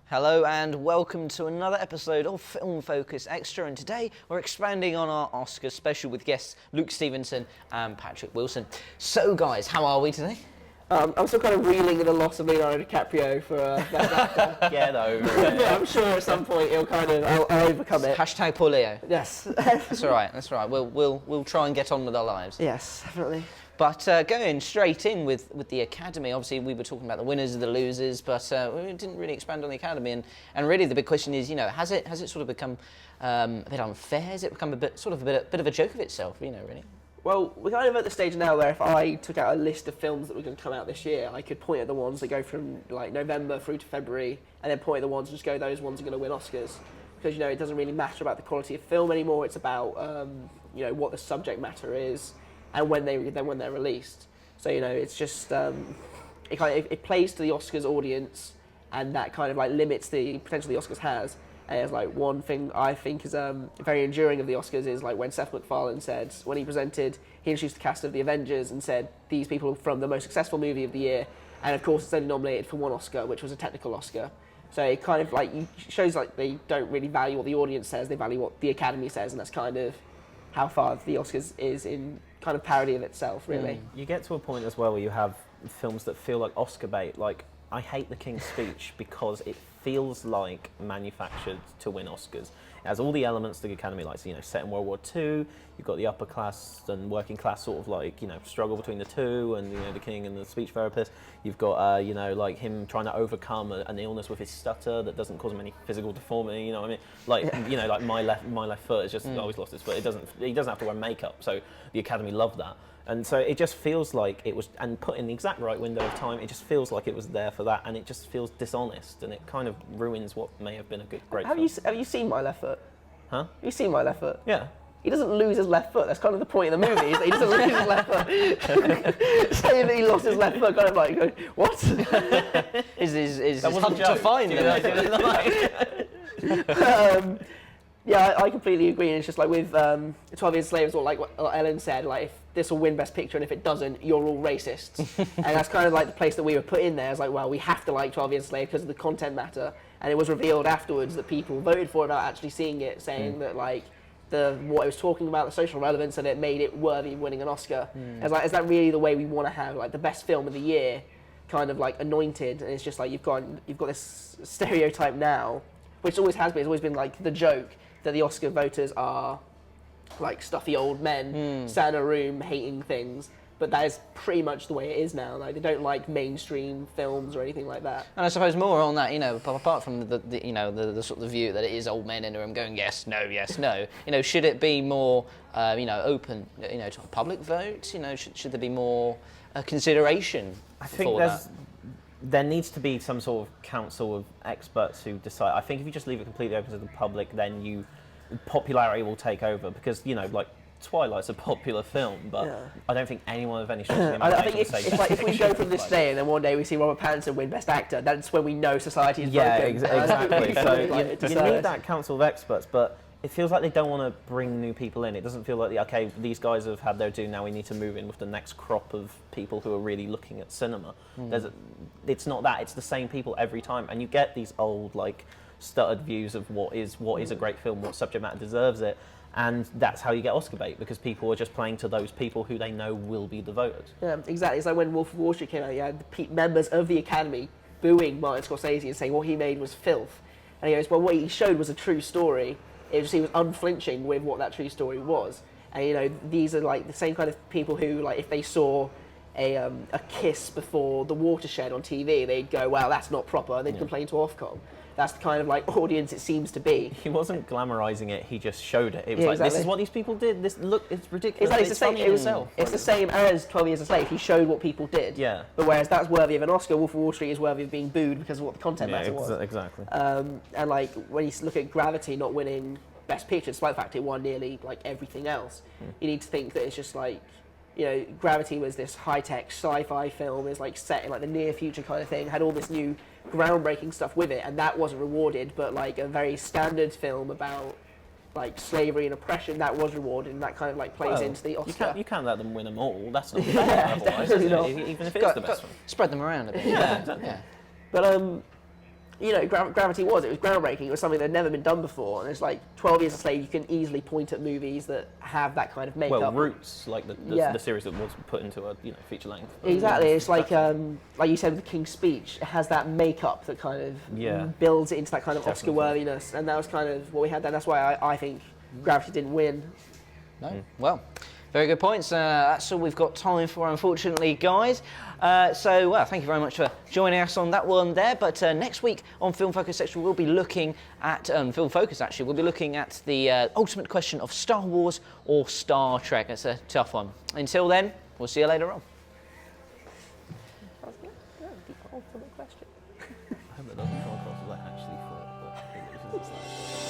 Hello and welcome to another episode of Film Focus Extra, and today we're expanding on our Oscar special with guests Luke Stevenson and Patrick Wilson. So guys, how are we today? I'm still kind of reeling in the loss of Leonardo DiCaprio for Best Actor. Get over it. I'm sure at some point I'll overcome it. Hashtag poor Leo. Yes. That's all right. That's all right. We'll try and get on with our lives. Yes, definitely. But going straight in with the Academy, obviously we were talking about the winners and the losers, but we didn't really expand on the Academy. And really the big question is, has it sort of become a bit unfair? Has it become a bit of a joke of itself? Really. Well, we're kind of at the stage now where if I took out a list of films that were going to come out this year, I could point at the ones that go from like November through to February, and then point at the ones and just go, those ones are going to win Oscars. Because it doesn't really matter about the quality of film anymore. It's about what the subject matter is. And when they're released, so it's just it plays to the Oscars audience, and that kind of like limits the potential the Oscars has. And it's like one thing I think is very enduring of the Oscars is like when Seth MacFarlane said, when he introduced the cast of the Avengers and said these people from the most successful movie of the year, and of course it's only nominated for one Oscar, which was a technical Oscar. So it kind of like shows like they don't really value what the audience says, they value what the Academy says, and that's kind of how far the Oscars is in kind of parody of itself, really. You get to a point as well where you have films that feel like Oscar bait. Like, I hate The King's Speech because it feels like manufactured to win Oscars. It has all the elements the Academy likes, set in World War II, you've got the upper class and working class sort of like, struggle between the two, and, the king and the speech therapist. You've got, like him trying to overcome an illness with his stutter that doesn't cause him any physical deformity, you know what I mean? Like, like my left foot is just, always lost his foot. He doesn't have to wear makeup, so the Academy loved that. And so it just feels like it was, and put in the exact right window of time, it just feels like it was there for that, and it just feels dishonest, and it kind of ruins what may have been a great film. Have you seen My Left Foot? Huh? Have you seen My Left Foot? Yeah. He doesn't lose his left foot. That's kind of the point of the movie. Is that he doesn't lose his left foot. Saying that he lost his left foot, kind of like, going, what? Is hard to find. Yeah, I completely agree. And it's just like with 12 Years a Slave, or like what Ellen said, like if this will win Best Picture, and if it doesn't, you're all racists. And that's kind of like the place that we were put in there. It's like, well, we have to like 12 Years a Slave because of the content matter. And it was revealed afterwards that people voted for it without actually seeing it, saying that like what it was talking about, the social relevance, and it made it worthy of winning an Oscar. It's like, is that really the way we want to have like the best film of the year, kind of like anointed? And it's just like you've got this stereotype now, which always has been. It's always been like the joke that the Oscar voters are like stuffy old men sat in a room hating things. But that is pretty much the way it is now. Like, they don't like mainstream films or anything like that. And I suppose more on that, apart from the sort of view that it is old men in a room going yes, no. Should it be more, open, to a public vote? Should there be more consideration? I think there needs to be some sort of council of experts who decide. I think if you just leave it completely open to the public, then popularity will take over, because like Twilight's a popular film, but I don't think anyone of any stretch of the imagination would say. If we go from this day and then one day we see Robert Pattinson win Best Actor, that's when we know society is broken. Exactly. So you need that council of experts, but it feels like they don't want to bring new people in. It doesn't feel like, these guys have had their due, now we need to move in with the next crop of people who are really looking at cinema. It's not that, it's the same people every time, and you get these old, like, stuttered views of what is a great film, what subject matter deserves it. And that's how you get Oscar bait, because people are just playing to those people who they know will be the voters. Yeah, exactly. It's like when Wolf of Wall Street came out, you had the members of the Academy booing Martin Scorsese and saying what he made was filth. And he goes, well, what he showed was a true story. He was unflinching with what that true story was. And, these are like the same kind of people who, like, if they saw a kiss before The Watershed on TV, they'd go, wow, that's not proper, and they'd complain to Ofcom. That's the kind of like audience it seems to be. He wasn't glamorizing it; he just showed it. It was this is what these people did. It's ridiculous. It's the same as 12 Years a Slave. He showed what people did. Yeah. But whereas that's worthy of an Oscar, Wolf of Wall Street is worthy of being booed because of what the content matter was. Exactly. And like when you look at Gravity not winning Best Picture, despite the fact it won nearly like everything else, you need to think that it's just like, Gravity was this high-tech sci-fi film, is like set in like the near future kind of thing, had all this new groundbreaking stuff with it, and that wasn't rewarded, but like a very standard film about like slavery and oppression, that was rewarded, and that kind of like plays into the Oscar. You can't let them win them all. That's not fair, otherwise, is it? Even if it's the best one. Spread them around a bit. Yeah, exactly. But you know, Gravity it was groundbreaking. It was something that had never been done before, and it's like 12 Years a Slave. You can easily point at movies that have that kind of makeup. Well, Roots, like the series that was put into a feature length. Exactly, it's like you said with The King's Speech, it has that makeup that kind of builds it into that kind of Oscar worthiness, and that was kind of what we had there. That's why I think Gravity didn't win. No, well. Very good points. That's all we've got time for, unfortunately, guys. So, thank you very much for joining us on that one there. But next week on Film Focus section, we'll be looking at Film Focus. Actually, we'll be looking at the ultimate question of Star Wars or Star Trek. That's a tough one. Until then, we'll see you later on. That's good. Yeah, the ultimate question. I hope that doesn't come across as I actually thought, but I think it was just like...